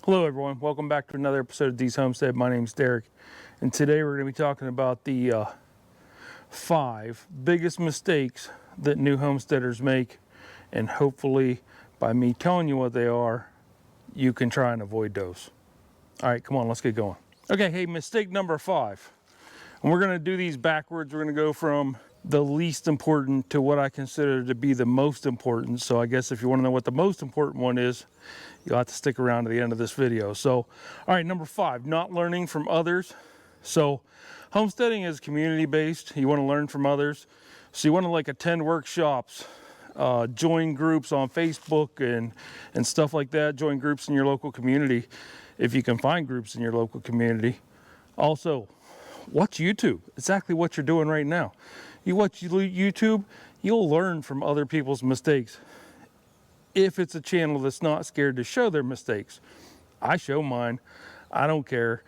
Hello everyone, welcome back to another episode of Dee's Homestead. My name's Derek, and today we're going to be talking about the 5 biggest mistakes that new homesteaders make, and hopefully by me telling you what they are, you can try and avoid those. All right, come on, let's get going. Okay, hey, mistake number 5. And we're going to do these backwards. We're going to go from the least important to what I consider to be the most important. So I guess if you want to know what the most important one is, you'll have to stick around to the end of this video. So, all right, number 5, not learning from others. So homesteading is community-based. You want to learn from others. So you want to like attend workshops, join groups on Facebook and stuff like that. Join groups in your local community if you can find groups in your local community. Also, watch YouTube. Exactly what you're doing right now. You watch YouTube, you'll learn from other people's mistakes. If it's a channel that's not scared to show their mistakes. I show mine. I don't care.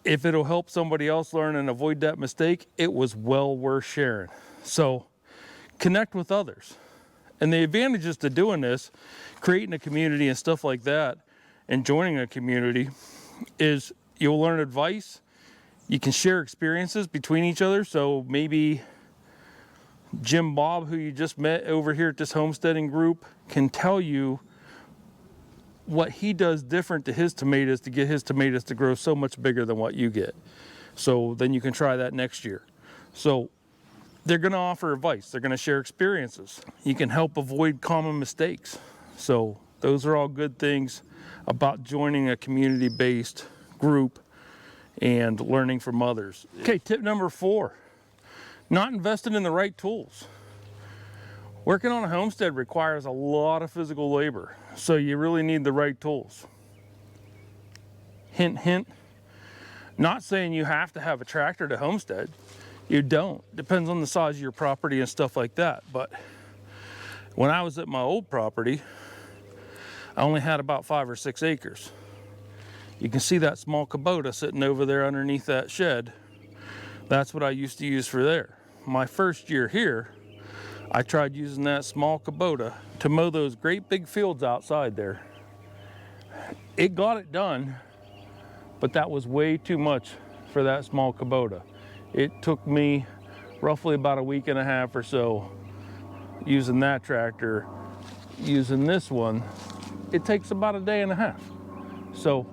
If it'll help somebody else learn and avoid that mistake, it was well worth sharing. So connect with others. And the advantages to doing this, creating a community and stuff like that, and joining a community, is you'll learn advice. You can share experiences between each other. So maybe Jim Bob, who you just met over here at this homesteading group, can tell you what he does different to his tomatoes to get his tomatoes to grow so much bigger than what you get. So then you can try that next year. So they're going to offer advice. They're going to share experiences. You can help avoid common mistakes. So those are all good things about joining a community-based group and learning from others. Okay, tip number 4, not investing in the right tools. Working on a homestead requires a lot of physical labor, so you really need the right tools. Hint, hint. Not saying you have to have a tractor to homestead. You don't. Depends on the size of your property and stuff like that. But when I was at my old property, I only had about 5 or 6 acres. You can see that small Kubota sitting over there underneath that shed. That's what I used to use for there. My first year here, I tried using that small Kubota to mow those great big fields outside there. It got it done, but that was way too much for that small Kubota. It took me roughly about a week and a half or so using that tractor. Using this one, it takes about a day and a half. So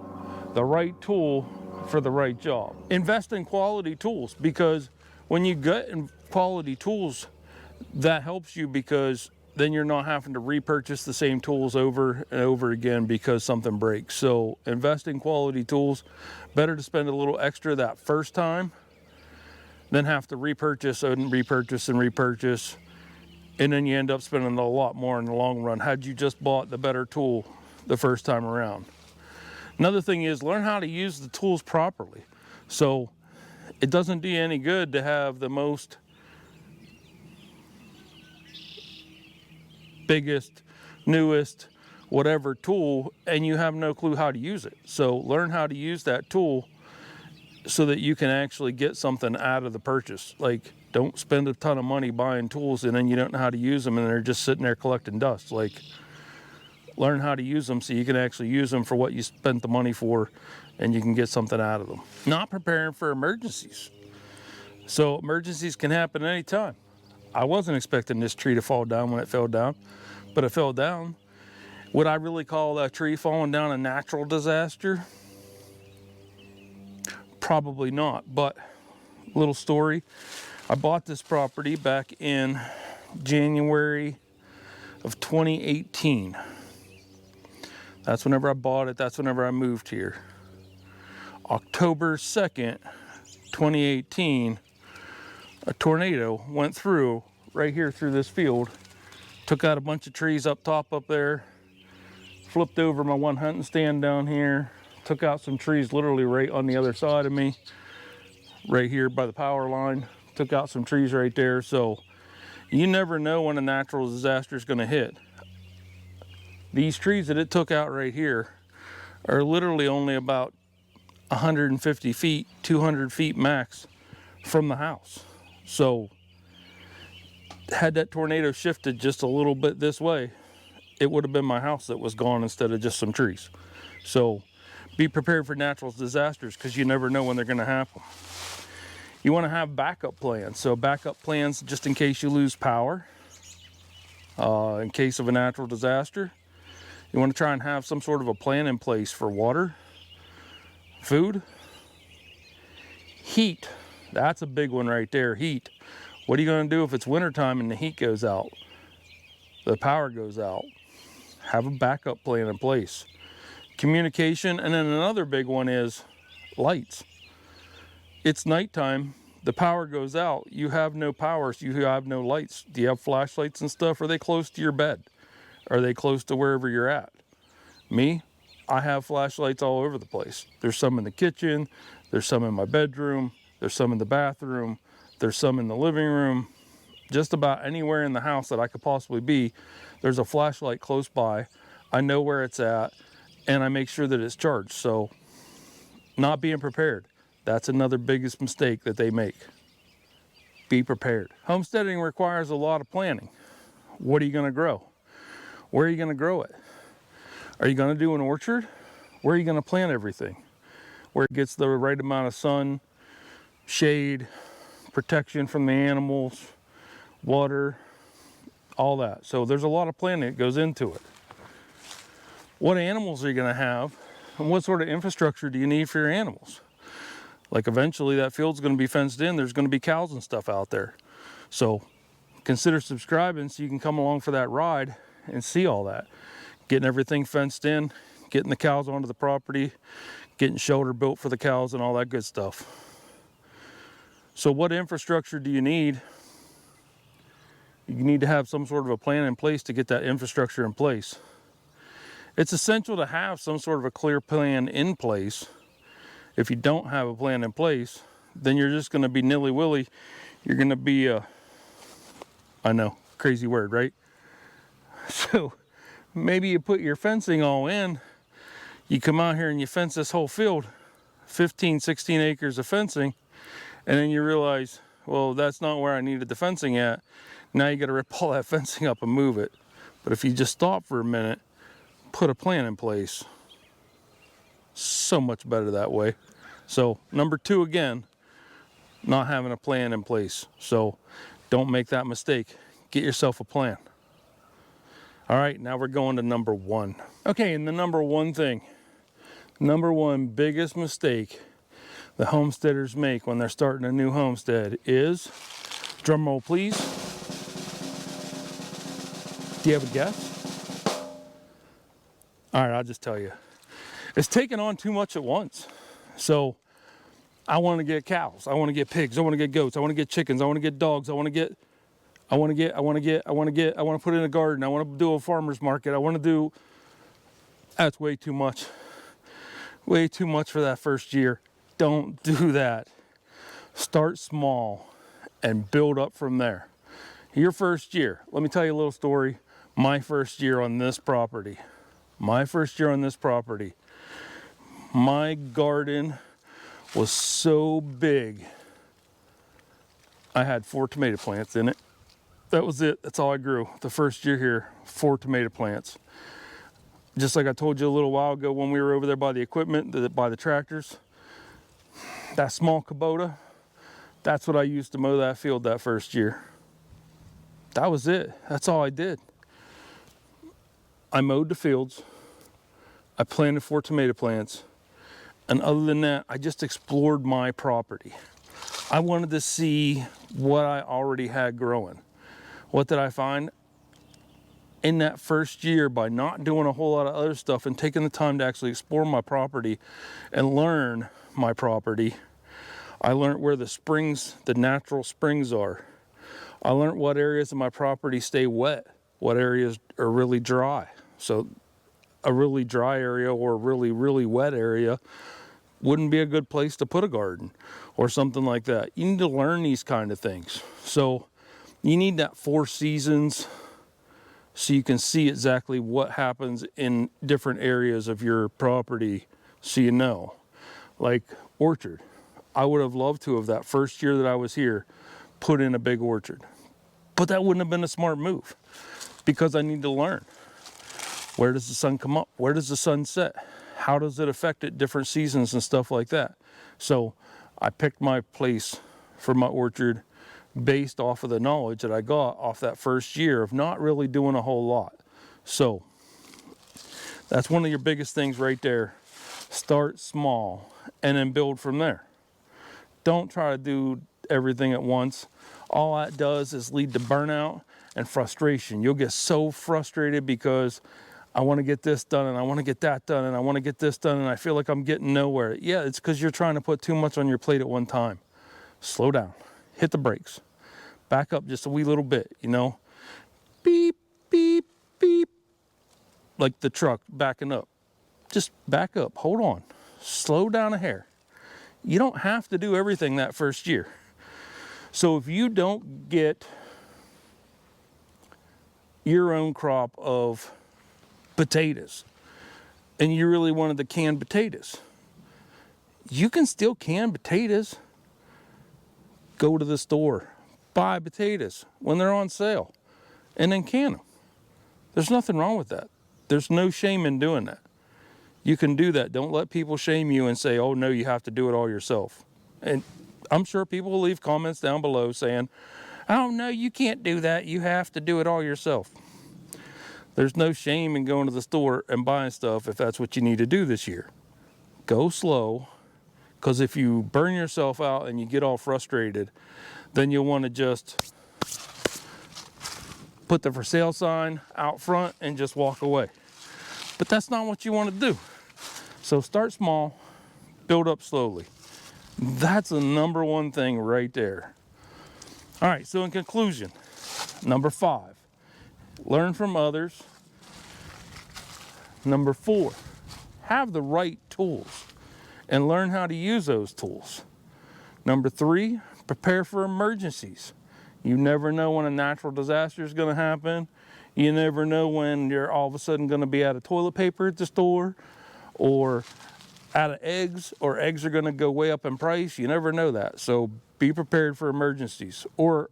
the right tool for the right job. Invest in quality tools, because when you get in quality tools, that helps you, because then you're not having to repurchase the same tools over and over again because something breaks. So invest in quality tools. Better to spend a little extra that first time than have to repurchase and repurchase and repurchase, and then you end up spending a lot more in the long run had you just bought the better tool the first time around. Another thing is learn how to use the tools properly. So it doesn't do you any good to have the most biggest, newest, whatever tool, and you have no clue how to use it. So learn how to use that tool so that you can actually get something out of the purchase. Like, don't spend a ton of money buying tools and then you don't know how to use them and they're just sitting there collecting dust. Like, learn how to use them so you can actually use them for what you spent the money for, and you can get something out of them. Not preparing for emergencies. So emergencies can happen anytime. I wasn't expecting this tree to fall down when it fell down, but it fell down. Would I really call that tree falling down a natural disaster? Probably not, but little story. I bought this property back in January of 2018. That's whenever I bought it. That's whenever I moved here. October 2nd, 2018, a tornado went through right here through this field, took out a bunch of trees up top up there, flipped over my one hunting stand down here, took out some trees literally right on the other side of me, right here by the power line, took out some trees right there. So you never know when a natural disaster is going to hit. These trees that it took out right here are literally only about 150 feet, 200 feet max from the house. So had that tornado shifted just a little bit this way, it would have been my house that was gone instead of just some trees. So be prepared for natural disasters because you never know when they're going to happen. You want to have backup plans. So backup plans just in case you lose power, in case of a natural disaster. You want to try and have some sort of a plan in place for water, food, heat. That's a big one right there, heat. What are you going to do if it's wintertime and the heat goes out? The power goes out. Have a backup plan in place. Communication, and then another big one is lights. It's nighttime, the power goes out, you have no power, so you have no lights. Do you have flashlights and stuff? Are they close to your bed? Are they close to wherever you're at? Me, I have flashlights all over the place. There's some in the kitchen, there's some in my bedroom, there's some in the bathroom, there's some in the living room. Just about anywhere in the house that I could possibly be, there's a flashlight close by. I know where it's at, and I make sure that it's charged. So not being prepared, that's another biggest mistake that they make. Be prepared. Homesteading requires a lot of planning. What are you going to grow? Where are you going to grow it? Are you going to do an orchard? Where are you going to plant everything? Where it gets the right amount of sun, shade, protection from the animals, water, all that. So there's a lot of planning that goes into it. What animals are you going to have? And what sort of infrastructure do you need for your animals? Like eventually that field's going to be fenced in. There's going to be cows and stuff out there. So consider subscribing so you can come along for that ride and see all that. Getting everything fenced in, getting the cows onto the property, getting shelter built for the cows and all that good stuff. So what infrastructure do you need? You need to have some sort of a plan in place to get that infrastructure in place. It's essential to have some sort of a clear plan in place. If you don't have a plan in place, then you're just going to be nilly-willy. You're going to be, I know, crazy word, right? So maybe you put your fencing all in, you come out here and you fence this whole field, 15, 16 acres of fencing, and then you realize, well, that's not where I needed the fencing at. Now you got to rip all that fencing up and move it. But if you just stop for a minute, put a plan in place, so much better that way. So number 2 again, not having a plan in place. So don't make that mistake. Get yourself a plan. All right, now we're going to number 1. Okay, and the number 1 thing, number 1 biggest mistake the homesteaders make when they're starting a new homestead is, drum roll please. Do you have a guess? All right, I'll just tell you. It's taking on too much at once. So I want to get cows, I want to get pigs, I want to get goats, I want to get chickens, I want to get dogs, I want to put in a garden, I want to do a farmer's market, I want to do, that's way too much. Way too much for that first year. Don't do that. Start small and build up from there. Your first year, let me tell you a little story. My first year on this property. My garden was so big. I had 4 tomato plants in it. That was it. That's all I grew. The first year here, 4 tomato plants. Just like I told you a little while ago when we were over there by the equipment, by the tractors, that small Kubota, that's what I used to mow that field that first year. That was it. That's all I did. I mowed the fields. I planted 4 tomato plants. And other than that, I just explored my property. I wanted to see what I already had growing. What did I find? In that first year, by not doing a whole lot of other stuff and taking the time to actually explore my property and learn my property, I learned where the springs, the natural springs are. I learned what areas of my property stay wet, what areas are really dry. So a really dry area or a really, really wet area wouldn't be a good place to put a garden or something like that. You need to learn these kind of things. So you need that 4 seasons so you can see exactly what happens in different areas of your property so you know. Like orchard. I would have loved to have that first year that I was here put in a big orchard. But that wouldn't have been a smart move because I need to learn. Where does the sun come up? Where does the sun set? how does it affect it different seasons and stuff like that. So I picked my place for my orchard based off of the knowledge that I got off that first year of not really doing a whole lot. So that's one of your biggest things right there. Start small and then build from there. Don't try to do everything at once. All that does is lead to burnout and frustration. You'll get so frustrated because I want to get this done and I want to get that done and I want to get this done and I feel like I'm getting nowhere. Yeah, it's because you're trying to put too much on your plate at one time. Slow down, hit the brakes, back up just a wee little bit, you know, beep, beep, beep, like the truck backing up. Just back up, hold on, slow down a hair. You don't have to do everything that first year. So if you don't get your own crop of potatoes and you really wanted the canned potatoes, you can still can potatoes. Go to the store, buy potatoes when they're on sale, and then can them. There's nothing wrong with that. There's no shame in doing that. You can do that. Don't let people shame you and say, oh no, you have to do it all yourself. And I'm sure people will leave comments down below saying, oh no, you can't do that. You have to do it all yourself. There's no shame in going to the store and buying stuff if that's what you need to do this year. Go slow, because if you burn yourself out and you get all frustrated, then you'll want to just put the for sale sign out front and just walk away. But that's not what you want to do. So start small, build up slowly. That's the number one thing right there. All right, so in conclusion, number 5, learn from others. Number 4, have the right tools and learn how to use those tools. Number 3, prepare for emergencies. You never know when a natural disaster is going to happen. You never know when you're all of a sudden going to be out of toilet paper at the store or out of eggs, or eggs are going to go way up in price. You never know that. So be prepared for emergencies. Or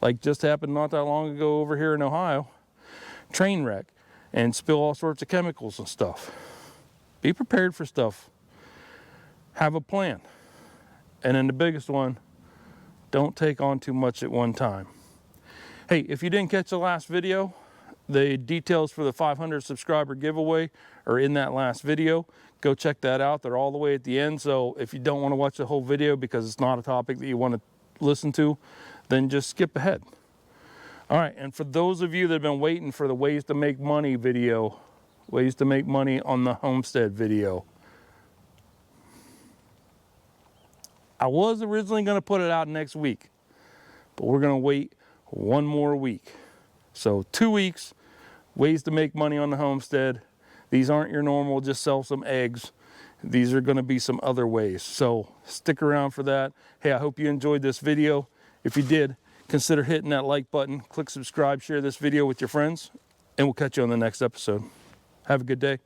like just happened not that long ago over here in Ohio, train wreck and spill all sorts of chemicals and stuff. Be prepared for stuff. Have a plan. And then the biggest one, don't take on too much at one time. Hey, if you didn't catch the last video, the details for the 500 subscriber giveaway are in that last video. Go check that out. They're all the way at the end. So if you don't want to watch the whole video because it's not a topic that you want to listen to, then just skip ahead. All right, and for those of you that have been waiting for the ways to make money video, ways to make money on the Homestead video, I was originally going to put it out next week, but we're going to wait one more week. So 2 weeks, ways to make money on the Homestead. These aren't your normal, just sell some eggs. These are going to be some other ways. So stick around for that. Hey, I hope you enjoyed this video. If you did, consider hitting that like button, click subscribe, share this video with your friends, and we'll catch you on the next episode. Have a good day.